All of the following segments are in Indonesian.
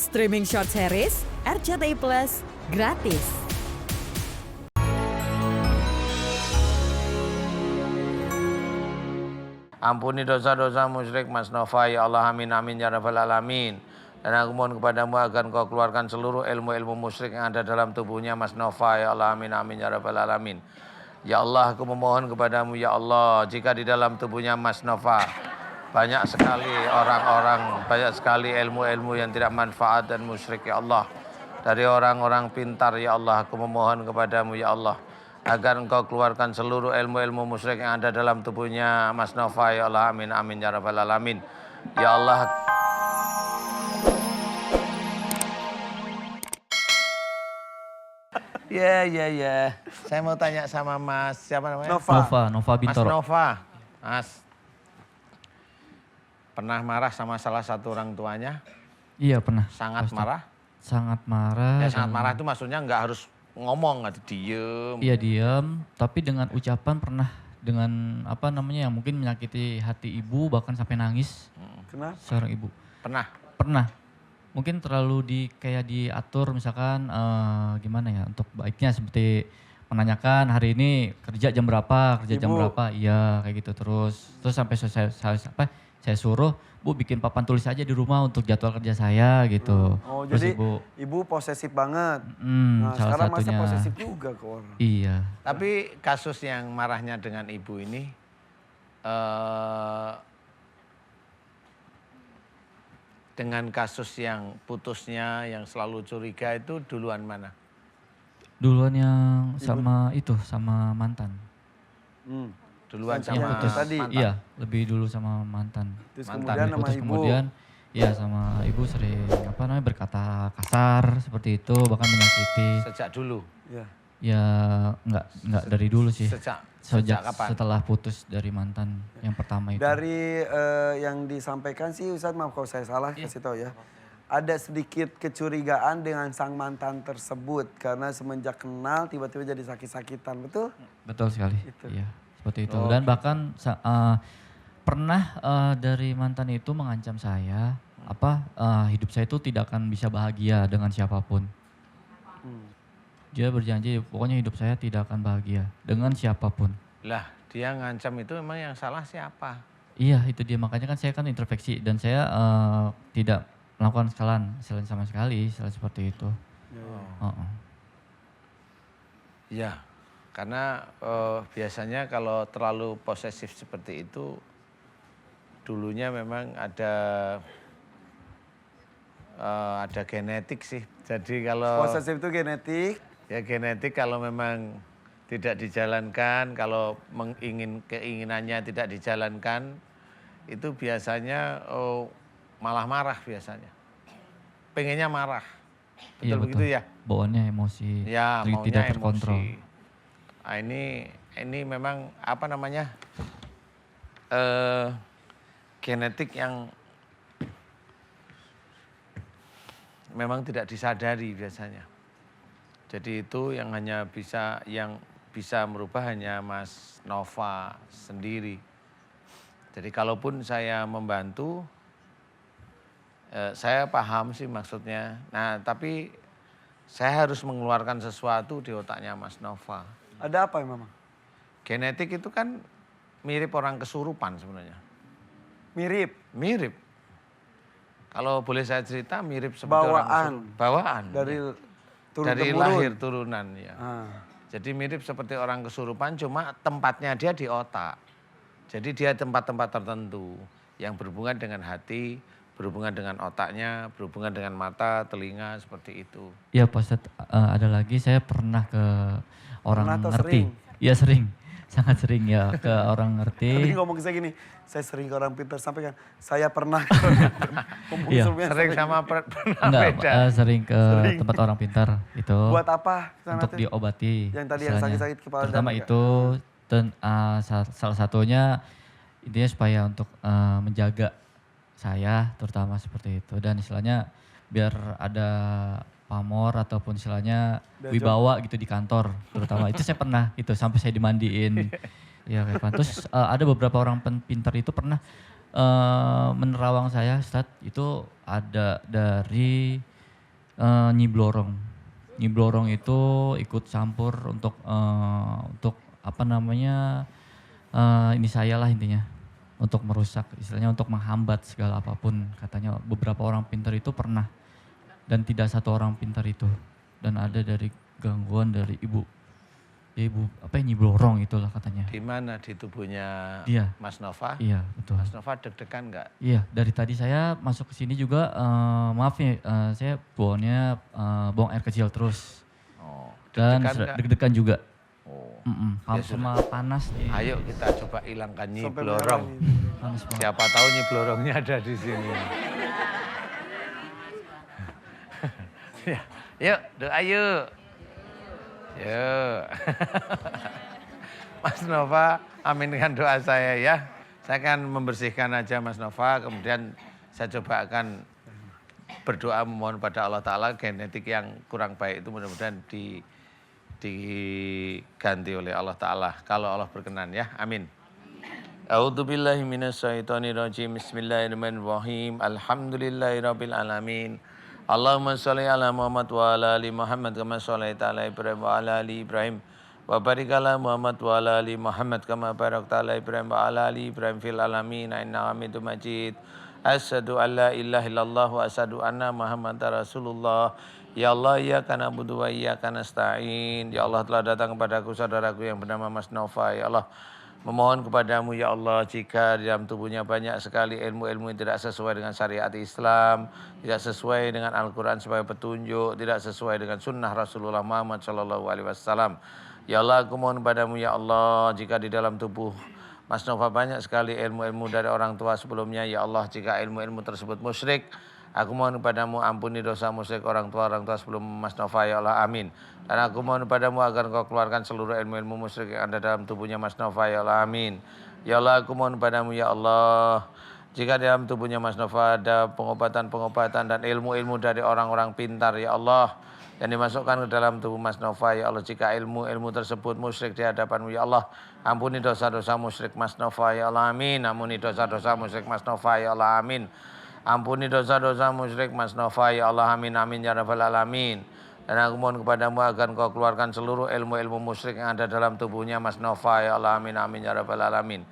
Streaming short series RCTI Plus gratis. Ampuni dosa-dosa musyrik Mas Nova, ya Allah, amin amin ya rabbal alamin. Dan aku mohon kepadamu agar kau keluarkan seluruh ilmu-ilmu musyrik yang ada dalam tubuhnya Mas Nova, ya Allah, amin amin ya rabbal alamin. Ya Allah, aku memohon kepadamu, ya Allah, jika di dalam tubuhnya Mas Nova banyak sekali orang-orang, banyak sekali ilmu-ilmu yang tidak manfaat dan musyrik, ya Allah. Dari orang-orang pintar, ya Allah, aku memohon kepadamu, ya Allah, agar engkau keluarkan seluruh ilmu-ilmu musyrik yang ada dalam tubuhnya Mas Nova, ya Allah, amin amin ya rabbal alamin. Ya Allah. Ya. Saya mau tanya sama Mas, siapa namanya? Nova Mas Bintoro. Nova. Mas, pernah marah sama salah satu orang tuanya? Iya pernah. Sangat Pasti. marah? Sangat marah. Ya sangat marah itu maksudnya nggak harus ngomong, nggak diem. Iya diam, tapi dengan ucapan pernah dengan apa namanya yang mungkin menyakiti hati ibu bahkan sampai nangis. Kenapa? Seorang ibu. Pernah? Pernah. Mungkin terlalu kayak diatur misalkan gimana ya untuk baiknya seperti menanyakan hari ini kerja jam berapa, iya kayak gitu terus sampai saya suruh Bu bikin papan tulis aja di rumah untuk jadwal kerja saya gitu. Oh Terus jadi ibu posesif banget. Nah salah sekarang satunya. masa posesif juga ke orang. Iya. Tapi kasus yang marahnya dengan ibu ini, dengan kasus yang putusnya, yang selalu curiga itu duluan mana? Duluan yang sama mantan. Duluan Yang sama putus tadi. mantan? Iya, lebih dulu sama mantan. Terus Mantan. kemudian sama Putus ibu. kemudian iya sama ibu sering berkata kasar seperti itu bahkan menyakiti. Sejak dulu? Ya. Ya enggak dari dulu sih. Sejak kapan? Setelah putus dari mantan yang pertama itu. Dari yang disampaikan sih Ustadz, maaf kalau saya salah kasih tahu ya. Ada sedikit kecurigaan dengan sang mantan tersebut karena semenjak kenal tiba-tiba jadi sakit-sakitan, betul? Betul sekali. Gitu. Iya, seperti itu. Dan bahkan pernah dari mantan itu mengancam saya hidup saya itu tidak akan bisa bahagia dengan siapapun. Dia berjanji pokoknya hidup saya tidak akan bahagia dengan siapapun. Lah, dia ngancam itu memang yang salah siapa? Iya, itu dia. Makanya kan saya kan introspeksi dan saya tidak melakukan kesalahan sama sekali, selain seperti itu. Ya, karena biasanya kalau terlalu posesif seperti itu, dulunya memang ada genetik sih. Jadi kalau Posesif itu genetik. ya genetik kalau memang tidak dijalankan, kalau keinginannya tidak dijalankan, itu biasanya malah marah biasanya. Pengennya marah. Betul, Iya, begitu ya? Bawaannya emosi, Ya, maunya tidak terkontrol. emosi. Nah, ini memang genetik yang memang tidak disadari biasanya. Jadi itu yang bisa merubah hanya Mas Nova sendiri. Jadi kalaupun saya membantu, saya paham sih maksudnya. Nah tapi saya harus mengeluarkan sesuatu di otaknya Mas Nova. Ada apa ya Mama? Genetik itu kan mirip orang kesurupan sebenarnya. Mirip. Kalau boleh saya cerita mirip seperti orang kesurupan. Bawaan. Dari turun Dari temurun. lahir turunan ya. Jadi mirip seperti orang kesurupan cuma tempatnya dia di otak. Jadi dia tempat-tempat tertentu yang berhubungan dengan hati, berhubungan dengan otaknya, berhubungan dengan mata, telinga, seperti itu. Iya Pak Ustadz, ada lagi saya pernah ke orang Pernah atau ngerti. sering? Iya sering, sangat sering ya ke orang Tadi ngerti. ngomong ke saya gini, saya sering ke orang pintar sampaikan, saya pernah. Ngomong Iya. sebelumnya Sering sampai- sama pernah Enggak, beda. sering ke tempat orang pintar itu. Buat apa? Sana Untuk tuh? diobati. Yang tadi yang istilahnya. sakit-sakit kepala Terutama dan- itu dan salah satunya intinya supaya untuk menjaga saya terutama seperti itu dan istilahnya biar ada pamor ataupun istilahnya Biar wibawa gitu di kantor terutama itu saya pernah itu sampai saya dimandiin ya kayak apa. Terus ada beberapa orang pintar itu pernah menerawang saya Ustaz itu ada dari Nyi Blorong. Nyi Blorong itu ikut campur untuk apa namanya ini saya lah intinya untuk merusak, istilahnya untuk menghambat segala apapun. Katanya beberapa orang pintar itu pernah dan tidak satu orang pintar itu, dan ada dari gangguan dari ibu apa Nyi Blorong itulah katanya. Di mana di tubuhnya Iya. Mas Nova? Iya betul. Mas Nova deg-degan nggak? Iya, dari tadi saya masuk ke sini juga, maaf ya, saya buangnya buang air kecil terus. Oh, Dan deg-degan nggak? deg-degan juga. Oh. Paham sama panas nih. Ayo kita coba hilangkan Nyi Sampai Blorong. merah ini. Panas banget. Siapa tahu Nyi Blorongnya ada di sini. Ya, yuk doa yuk. Yuk. Mas Nova, aminkan doa saya ya. Saya akan membersihkan aja Mas Nova, kemudian saya coba akan berdoa memohon pada Allah Ta'ala genetik yang kurang baik itu mudah-mudahan diganti oleh Allah Ta'ala. Kalau Allah berkenan ya, amin. A'udzubillahi minasyaitonirrajim. Bismillahirrahmanirrahim. Alhamdulillahirabbil alamin. Allahumma shalli ala Muhammad wa ala ali Muhammad kama shallaita ala Ibrahim wa ala ali Ibrahim. Wa barik ala Muhammad wa ala ali Muhammad kama barakta ala Ibrahim wa ala ali Ibrahim fil alamin innaka Hamidum Majid. Asyhadu an la ilaha illallah wa asyhadu anna Muhammadar Rasulullah. Ya Allah, iyyaka na'budu wa iyyaka nasta'in. Ya Allah, telah datang kepadaku saudaraku yang bernama Mas Nova. Ya Allah, memohon kepadamu ya Allah, jika di dalam tubuhnya banyak sekali ilmu-ilmu yang tidak sesuai dengan syariat Islam, tidak sesuai dengan Al-Quran sebagai petunjuk, tidak sesuai dengan sunnah Rasulullah Muhammad SAW. Ya Allah, aku mohon kepadamu ya Allah, jika di dalam tubuh Mas Nova banyak sekali ilmu-ilmu dari orang tua sebelumnya, ya Allah, jika ilmu-ilmu tersebut musyrik, aku mohon kepadamu ampuni dosa musyrik orang tua sebelum Mas Nova ya Allah, amin. Dan aku mohon kepadamu agar Engkau keluarkan seluruh ilmu-ilmu musyrik yang ada dalam tubuhnya Mas Nova ya Allah, amin. Ya Allah, aku mohon kepadamu ya Allah, jika di dalam tubuhnya Mas Nova ada pengobatan-pengobatan dan ilmu-ilmu dari orang-orang pintar ya Allah, yang dimasukkan ke dalam tubuh Mas Nova ya Allah, jika ilmu-ilmu tersebut musyrik di hadapanmu ya Allah, ampuni dosa-dosa musyrik Mas Nova ya Allah, amin. Ampuni dosa-dosa musyrik Mas Nova ya Allah, amin. Ampuni dosa-dosa musyrik Mas Nova ya Allah, amin amin ya rabbal alamin. Dan aku mohon kepadamu agar Engkau keluarkan seluruh ilmu-ilmu musyrik yang ada dalam tubuhnya Mas Nova ya Allah, amin amin ya rabbal alamin.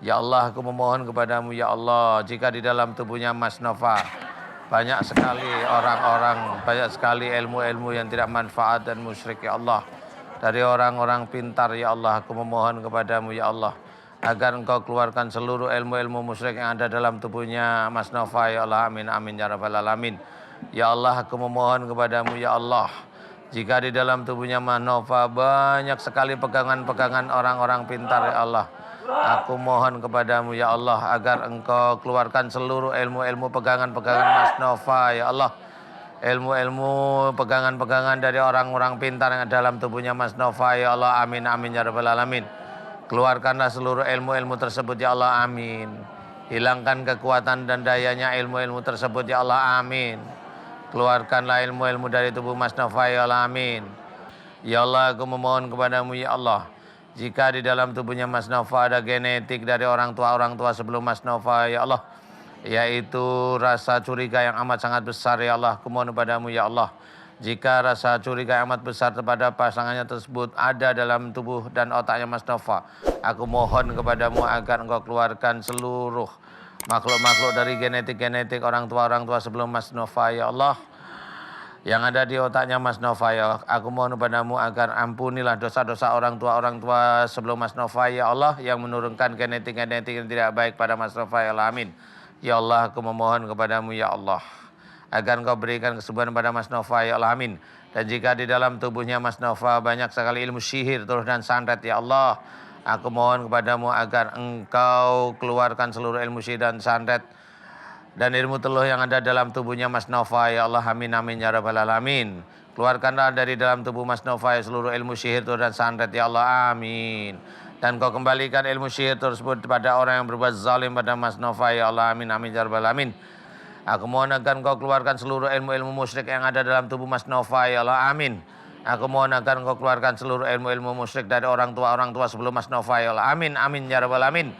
Ya Allah, aku memohon kepadamu ya Allah, jika di dalam tubuhnya Mas Nova banyak sekali orang-orang, banyak sekali ilmu-ilmu yang tidak manfaat dan musyrik ya Allah, dari orang-orang pintar ya Allah, aku memohon kepadamu ya Allah, agar Engkau keluarkan seluruh ilmu-ilmu musyrik yang ada dalam tubuhnya Mas Nova ya Allah, amin amin ya rabbal alamin. Ya Allah, aku memohon kepadamu ya Allah, jika di dalam tubuhnya Mas Nova banyak sekali pegangan-pegangan orang-orang pintar ya Allah, aku mohon kepadamu ya Allah, agar Engkau keluarkan seluruh ilmu-ilmu pegangan-pegangan Mas Nova ya Allah, ilmu-ilmu pegangan-pegangan dari orang-orang pintar yang ada dalam tubuhnya Mas Nova ya Allah, amin amin ya rabbal alamin. Keluarkanlah seluruh ilmu-ilmu tersebut ya Allah, amin. Hilangkan kekuatan dan dayanya ilmu-ilmu tersebut ya Allah, amin. Keluarkanlah ilmu-ilmu dari tubuh Mas Nova ya Allah, amin. Ya Allah, aku memohon kepadamu ya Allah, jika di dalam tubuhnya Mas Nova ada genetik dari orang tua sebelum Mas Nova ya Allah, yaitu rasa curiga yang amat sangat besar ya Allah, aku mohon kepadamu ya Allah, jika rasa curiga yang amat besar kepada pasangannya tersebut ada dalam tubuh dan otaknya Mas Nova, aku mohon kepadamu agar Engkau keluarkan seluruh makhluk-makhluk dari genetik-genetik orang tua sebelum Mas Nova ya Allah, yang ada di otaknya Mas Nova ya Allah. Aku mohon kepadamu agar ampunilah dosa-dosa orang tua sebelum Mas Nova ya Allah, yang menurunkan genetik-genetik yang tidak baik pada Mas Nova ya Allah, amin. Ya Allah, aku memohon kepadamu ya Allah, agar Engkau berikan kesembuhan pada Mas Nova ya Allah, amin. Dan jika di dalam tubuhnya Mas Nova banyak sekali ilmu sihir, turun dan santet ya Allah, aku mohon kepadamu agar Engkau keluarkan seluruh ilmu sihir dan santet dan ilmu teluh yang ada dalam tubuhnya Mas Nova ya Allah, amin amin ya rabbal alamin. Keluarkanlah dari dalam tubuh Mas Nova seluruh ilmu sihir dan santet ya Allah, amin. Dan Kau kembalikan ilmu sihir tersebut pada orang yang berbuat zalim pada Mas Nova ya Allah, amin amin ya rabbal alamin. Aku mohon agar Engkau keluarkan seluruh ilmu-ilmu musyrik yang ada dalam tubuh Mas Nova ya Allah, amin. Aku mohon agar Engkau keluarkan seluruh ilmu-ilmu musyrik dari orang tua sebelum Mas Nova ya Allah, amin amin ya rabbal alamin.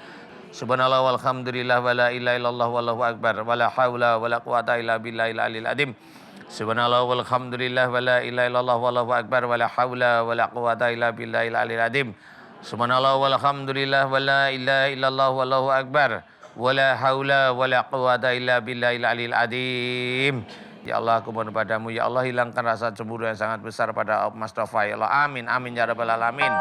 Subhanallah walhamdulillah wala ilaha illallah wallahu akbar wala haula wala quwata illa billahil aliyil azim. Subhanallah walhamdulillah wala ilaha illallah wallahu akbar wala haula wala quwata illa billahil aliyil azim. Subhanallah walhamdulillah wala ilaha illallah wallahu akbar wala haula wala quwata illa billahil aliyil azim. Ya Allah, aku mohon padamu, ya Allah hilangkan rasa cemburu yang sangat besar pada Mas Nova. Ya Allah, amin, amin ya rabbal alamin.